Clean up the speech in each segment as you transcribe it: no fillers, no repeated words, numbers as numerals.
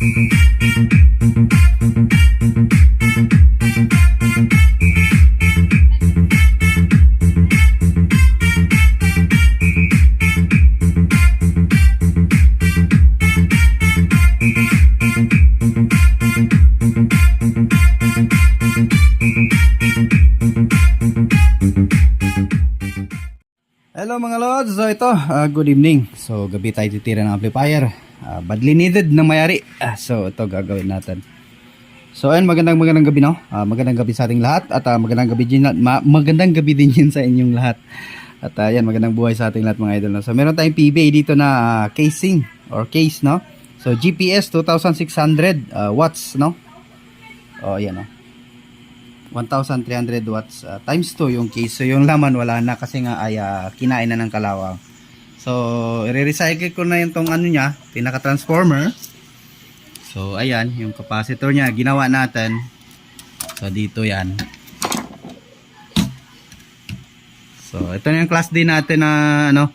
Hello mga lods, so ito, good evening. So gabi tayo titira ng amplifier, badly needed ng mayari. So ito gagawin natin. So ayun, magandang gabi, no. Magandang gabi sa ating lahat at magandang gabi din, magandang gabi din yun sa inyong lahat. At ayan, magandang buhay sa ating lahat mga idol, no? So meron tayong PBA dito na casing or case, no. So GPS 2600 watts, no. Oh ayan, no. 1,300 watts times 2 yung case. So yung laman wala na kasi nga ay kinain na ng kalawang. So i-recycle ko na yung tong ano niya, pinaka transformer. So ayan, yung capacitor niya ginawa natin. So dito yan. So ito na yung class D natin na ano,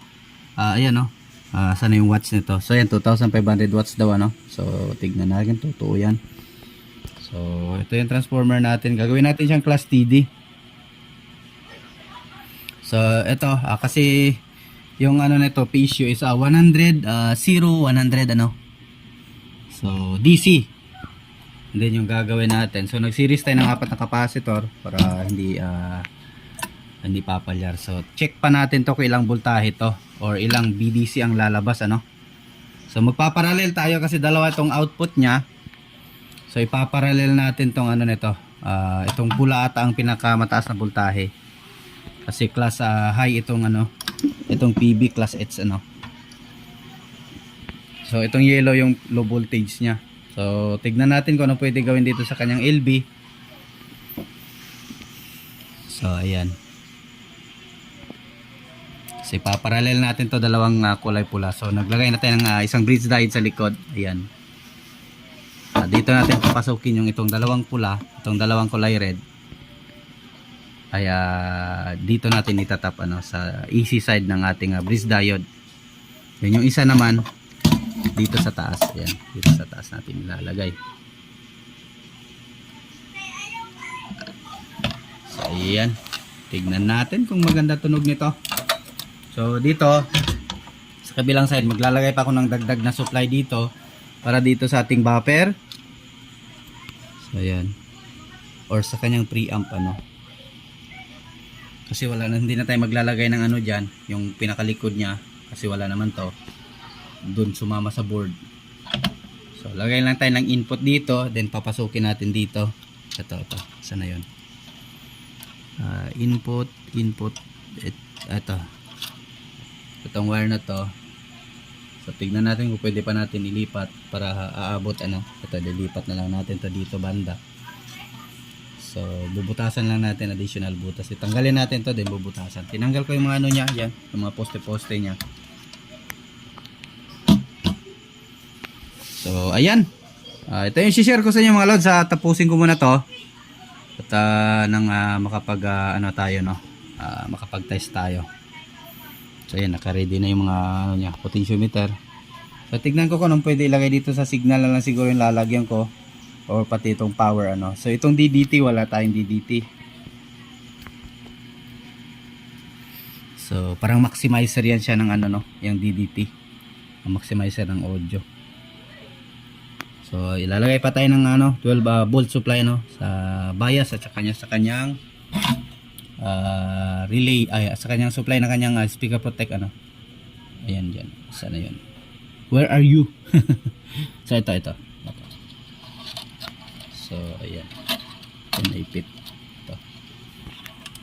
ayan, no. Sana yung watts nito. So ayan, 2,500 watts daw, ano. So tignan natin, totoo yan. So, ito yung transformer natin. Gagawin natin siyang class TD. So, ito, kasi yung ano nito, PSU is 100, 0, 100, ano. So, DC. And then yung gagawin natin. So, nag-series tayo ng 4 na capacitor para hindi papalyar. So, check pa natin to kung ilang voltahe to or ilang BDC ang lalabas, ano. So, magpaparallel tayo kasi dalawa itong output niya. So ipaparallel natin tong ano nito, itong pula ata ang pinakamataas na voltahe. Kasi class high itong ano, itong PB class H, ano. So itong yellow yung low voltage niya. So tignan natin kung ano pwede gawin dito sa kanyang LB. So ayan. So ipaparallel natin to dalawang kulay pula. So naglagay natin ng isang bridge diode sa likod. Ayan. Dito natin papasukin yung itong dalawang pula, itong dalawang kulay red. Ay dito natin itatap, ano, sa AC side ng ating bridge diode. Yan yung isa naman dito sa taas. Yan, dito sa taas natin ilalagay. So ayan, tignan natin kung maganda tunog nito. So dito sa kabilang side maglalagay pa ako ng dagdag na supply dito para dito sa ating buffer. So ayan, or sa kanyang preamp, ano, kasi wala na, hindi na tayo maglalagay ng ano dyan, yung pinakalikod nya kasi wala naman to dun sumama sa board. So lagay lang tayo ng input dito, then papasukin natin dito. Ito, sana yun, input ito, itong wire na to. So tignan natin kung pwede pa natin ilipat para aabot, ano. Ito, dilipat na lang natin to dito banda. So bubutasan lang natin additional butas. Itanggalin natin to, then bubutasan. Tinanggal ko yung mga ano niya, yan, yung mga poste niya. So ayan, ito yung share ko sa inyo mga lods. Tapusin ko muna to at nang makapag ano tayo, no, makapag test tayo. So ayan, naka-ready na yung mga ano niya, potentiometer. So tignan ko kung anong pwede ilagay dito sa signal na lang siguro yung lalagyan ko, or pati itong power, ano. So itong DDT, wala tayong DDT. So parang maximizer yan siya ng ano, no, yung DDT. Ang maximizer ng audio. So ilalagay pa tayo ng ano, 12 volt supply, no, sa bias at sa kanyang relay, sa kanyang supply na kanyang speaker protect, ano. Ayan dyan, sana yun. Where are you? So ito. So ayan, naipit ito,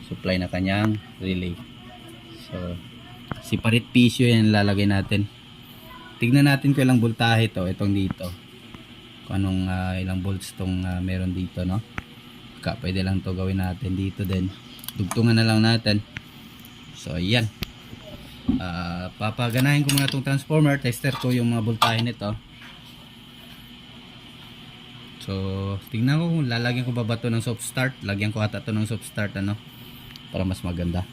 supply na kanyang relay. So separate PSU yan lalagay natin. Tignan natin kung ilang voltahe to, itong dito, kung anong ilang volts tong meron dito, no. Pwede lang to gawin natin dito din, dugtungan na lang natin. So ayan, papaganahin ko muna itong transformer, tester ko yung mga voltahe nito. So tingnan ko kung lalagyan ko ba to ng soft start. Lagyan ko ata to ng soft start, ano, para mas maganda.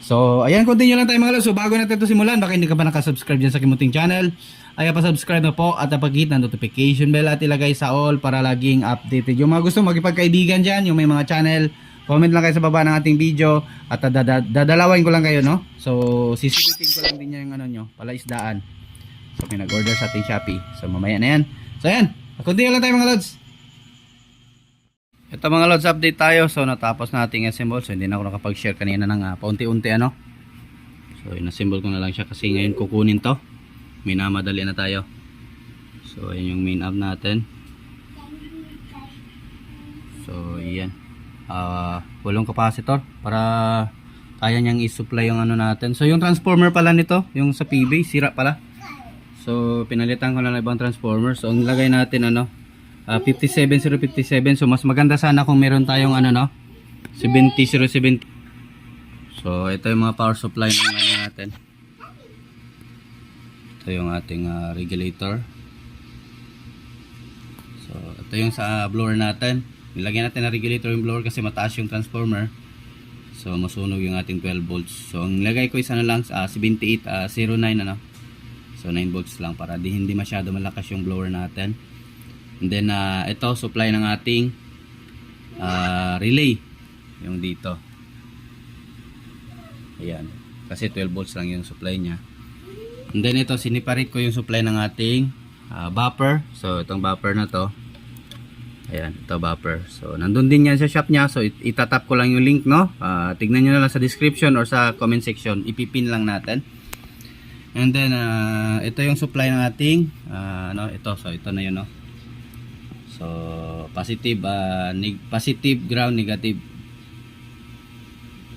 So, ayan, continue lang tayo mga lods. So, bago natin ito simulan, baka hindi ka pa nakasubscribe dyan sa Kimuting Channel, ay pa-subscribe na po at napag-hit ng notification bell at ilagay sa all para laging updated. Yung mga gusto magipagkaibigan dyan, yung may mga channel, comment lang kayo sa baba ng ating video at dadalawin ko lang kayo, no? So, sisipitin ko lang din yung ano nyo, palaisdaan. So, may nag-order sa ating Shopee. So, mamaya na yan. So, ayan, continue lang tayo mga lods. Ito mga lods, update tayo. So natapos na ating assemble. So hindi na ako nakapag-share kanina ng paunti-unti ano. So in-assemble ko na lang siya kasi ngayon kukunin to. Minamadali na tayo. So ayan yung main hub natin. So yan. 8 capacitor para kaya niyang i-supply yung ano natin. So yung transformer pala nito, yung sa PB, sira pala. So pinalitan ko na lang ibang transformer. So ang nilagay natin ano, 57057. So mas maganda sana kung meron tayong ano no 70070. So ito yung mga power supply ng ano natin. Ito yung ating regulator. So ito yung sa blower natin. Nilagyan natin na regulator yung blower kasi mataas yung transformer. So masunog yung ating 12 volts. So ang nilagay ko is ano lang 7809 ano. So 9 volts lang para hindi masyado malakas yung blower natin. And then ito supply ng ating relay yung dito. Ayan. Kasi 12 volts lang yung supply niya. And then ito siniparate ko yung supply ng ating buffer. So itong buffer na to. Ayan, ito buffer. So nandun din yan sa shop niya. So itatap ko lang yung link no. Tignan niyo na lang sa description or sa comment section. Ipipin lang natin. And then ito yung supply ng ating ano ito. So ito na yun no. So positive positive ground, negative.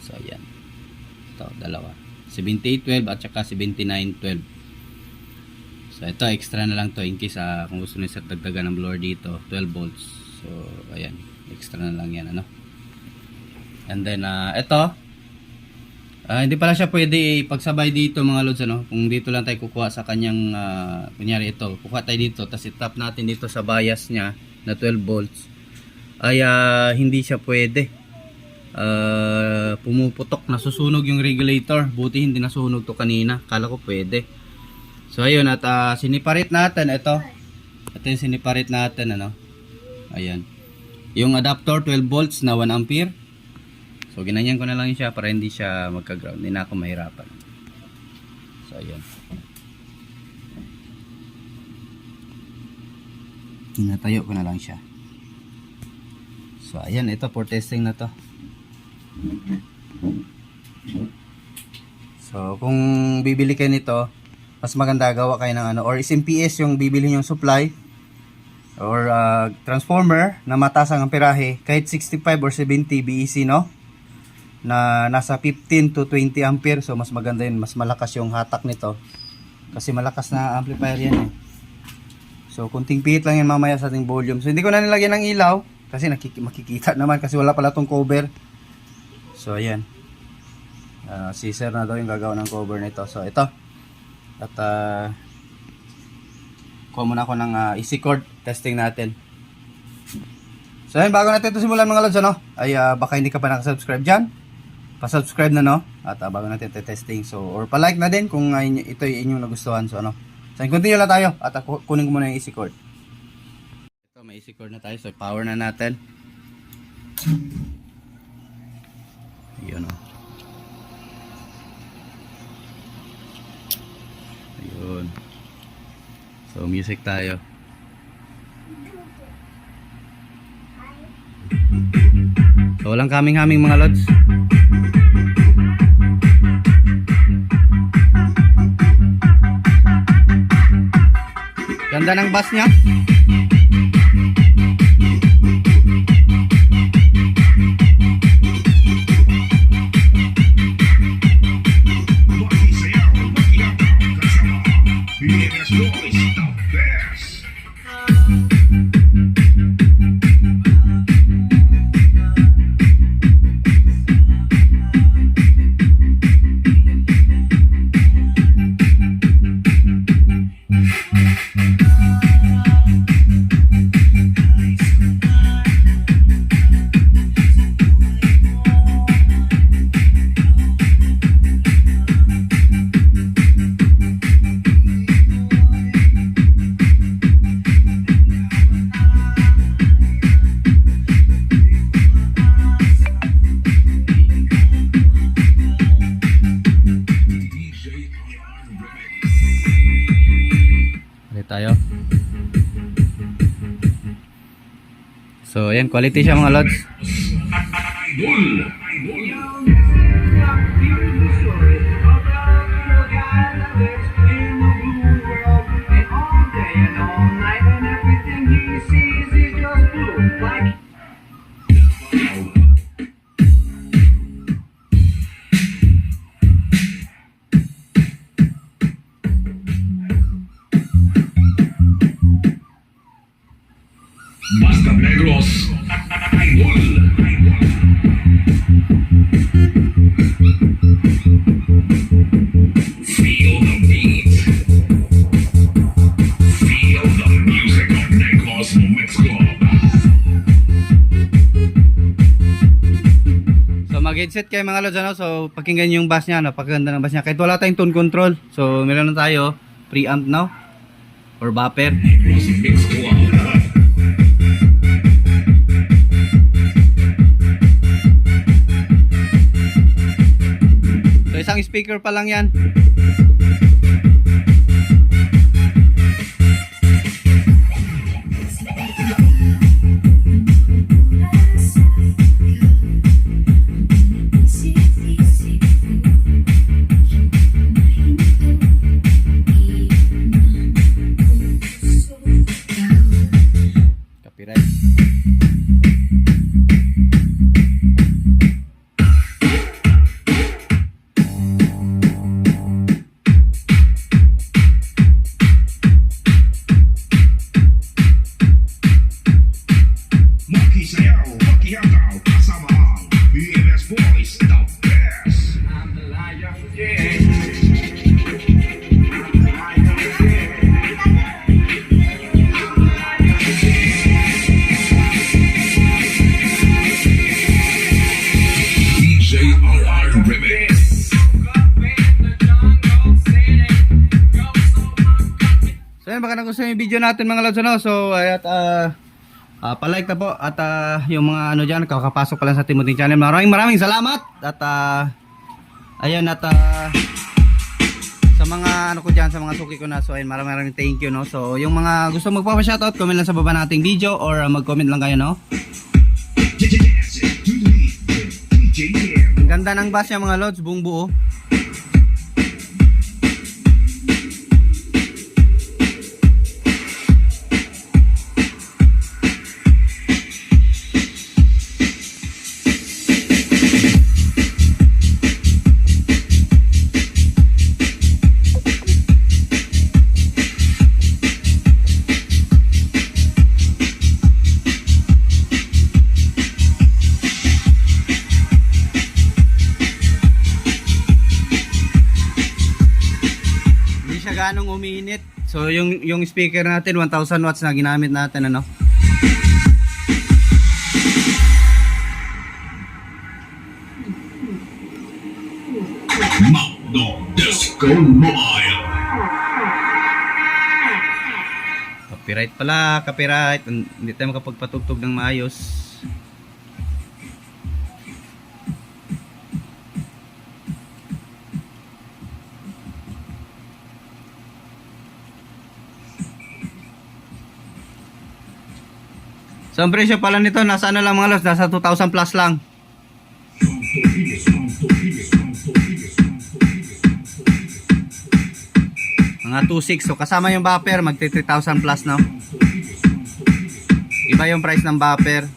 So ayan. Ito dalawa. 7812 at saka 7912. So ito extra na lang to in case kung gusto niyo sa dagdagan ng blower dito, 12 volts. So ayan, extra na lang yan ano. And then ito hindi pala siya pwede ipagsabay dito mga lods ano. Kung dito lang tayo kukuha sa kanyang kunyari ito, kukuha tayo dito tapos i-tap natin dito sa bias niya na 12 volts ay hindi siya pwede. Pumuputok, nasusunog yung regulator. Buti hindi nasunog to kanina. Kala ko pwede. So ayun at siniparate natin ito. Ito yung siniparate natin ano. Ayan. Yung adapter 12 volts na 1 ampere. So ginanyan ko na lang siya para hindi siya magka-ground. Hindi na ako mahirapan. So ayan. Tinatayo ko na lang siya. So ayan, ito for testing na to. So kung bibili kayo nito, mas maganda gawa kayo ng ano, or SMPS yung bibili yung supply or transformer na mataas ang amperahe kahit 65 or 70 BEC no, na nasa 15 to 20 ampere. So mas maganda yun, mas malakas yung hatak nito kasi malakas na amplifier yan eh. So kunting pihit lang yan mamaya sa ating volume. So hindi ko na nilagyan ng ilaw kasi makikita naman kasi wala pala tong cover. So ayan, si sir na daw yung gagawa ng cover nito. So ito at kuha muna ako ng easy cord testing natin. So ayan, bago natin ito simulan mga lods ano, ay baka hindi ka pa nakasubscribe dyan, pa-subscribe na no. At bago natin ito testing, so or pa-like na din kung ito yung inyong nagustuhan. So ano, so continue lang tayo at kunin ko muna yung easy cord. Ito may easy cord na tayo. So power na natin. Ayun o. Ayun. So music tayo. So walang kaming-haming mga lods. Ganda ng bass niya. So ayan, quality siya mga lods. Basta Negros Idol. Feel the beat. Feel the music of Negros Mix Club. So mag-headset kayo mga lods, ano? So pakinggan yung bass niya, napakaganda ng bass niya. Kahit wala tayong tone control. So meron na tayo preamp, no? Or buffer. Negros Mix Club. So isang speaker pa lang yan. Copyright. So yan, baka nagustuhan yung video natin mga lods, ano? So at palike na po at yung mga ano dyan kakapasok pa lang sa Timothy channel, maraming salamat at ayun at sa mga ano ko dyan, sa mga suki ko na, so ayun, maraming thank you, no? So yung mga gusto magpapa-shoutout, comment lang sa baba nating video or mag-comment lang kayo, no? Ang ganda ng bass niya mga lods, buong buo. Ganong umiinit. So yung speaker natin 1000 watts na ginamit natin, ano. Magno Disco Mobile. Copyright pala, copyright. Hindi tayo makapagpatugtog ng maayos. So ang presyo pala nito nasa ano lang mga lods, nasa 2,000 plus lang. Mga 2.6, so kasama yung buffer magti 3,000 plus, no? Iba yung price ng buffer.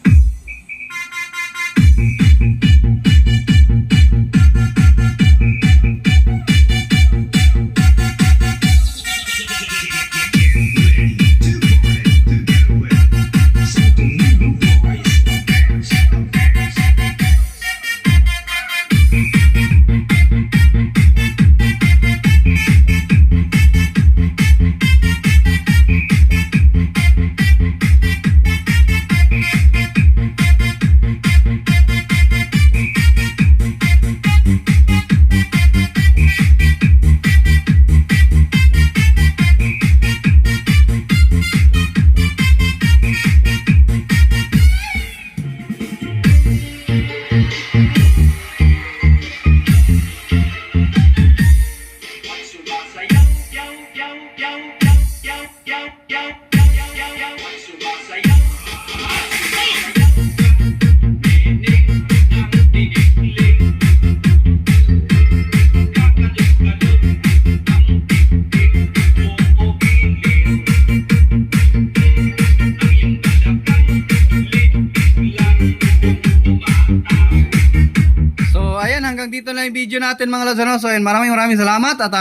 hanggang dito na yung video natin mga lods. Ano? So yun, maraming salamat at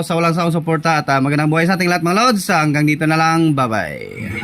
sa walang sawang suporta at magandang buhay sa ating lahat mga lods. Hanggang dito na lang. Bye-bye.